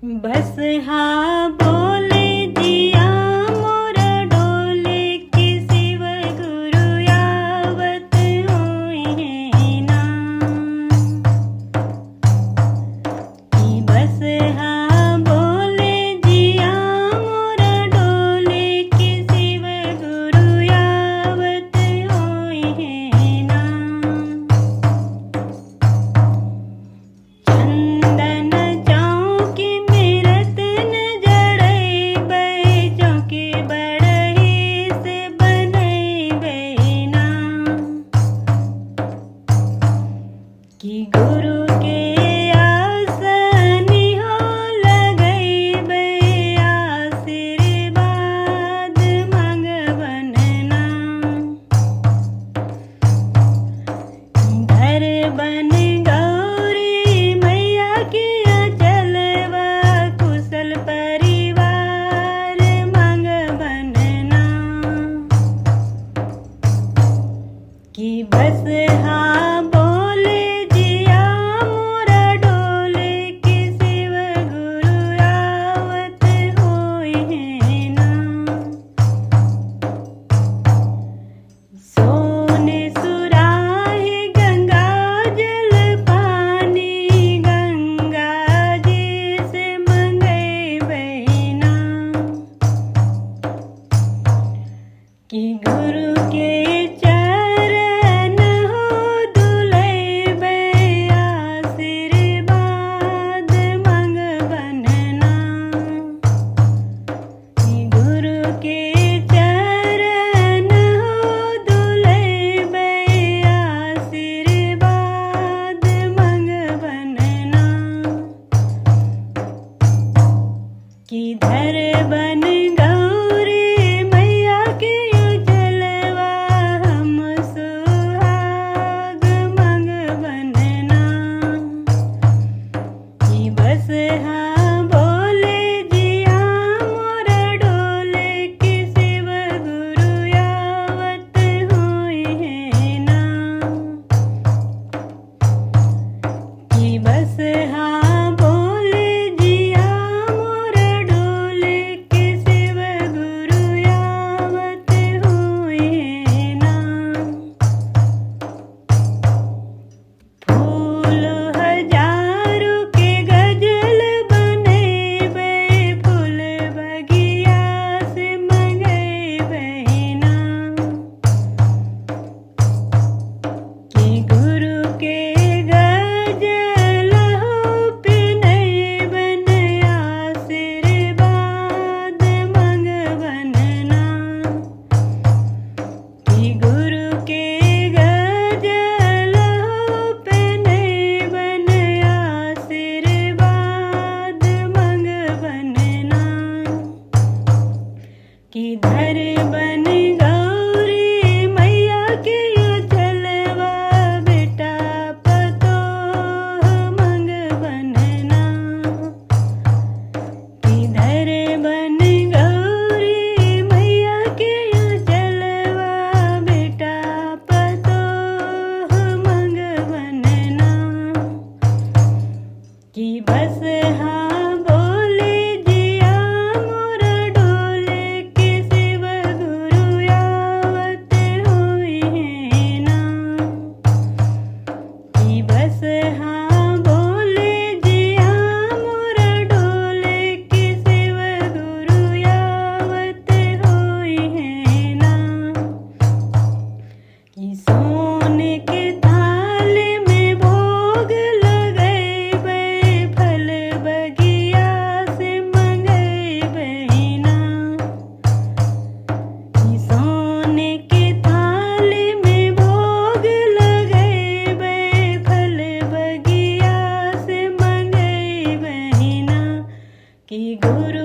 बस हाँ बोले जिया मोरा डोले कि शिव गुरु आवत होई है ना। कि बस हाँ बोले जिया मोरा डोले कि शिव गुरु आवत होई है ना। चंदन चौकी रतन जड़ैबै चौकी बढ़ई से बनैबै ना। कि गुरु के आसनी हो लगैबै आशीर्वाद मंगबन ना। घर बन गौरी मैया के चलवा कुशल परिवार मंगबन ना। कि बस हाँ बोले जिया मोरा डोले कि शिव गुरु आवत होई है ना। सोने सुराही गंगा जल पानी गंगा जी से मंगैबै ना। कि गुरु के चरण हो दुलैबै आशीर्वाद मंगबन ना। कि गुरु के चरण हो दुलैबै आशीर्वाद मंगबन ना। कि धर बन गौरी मैया के जलवा हम सुहाग मंगबन ना। कि बस हाँ बोले जिया मोरा डोले कि शिव गुरु आवत होई है ना। कि बस हाँ बोले जिया मोरा डोले कि शिव गुरु आवत होई है ना। फूल हजारों के गजल बनैबै फूल बगिया से मंगैबै ना। कि गुरु के गजल हो पिनैबन आशीर्वाद मंगबन ना। कि गुरु के गजल हो पिनैबन आशीर्वाद मंगबन ना। कि धर बन गौरी मैया के चलवा बेटा पतोह मंगबन ना। कि धर बन गौरी मैया के चलवा बेटा पतोह मंगबन ना। कि बस हाँ बोले जिया मोरा डोले कि शिव गुरु आवत होई है ना। कि बस हाँ बोले जिया मोरा डोले कि शिव गुरु आवत होई है ना। कि सोने के थाल में भोग लगैबै फल बगिया से मंगैबै ना। कि सोने के थाल में भोग लगैबै फल बगिया से मंगैबै ना। कि गुरु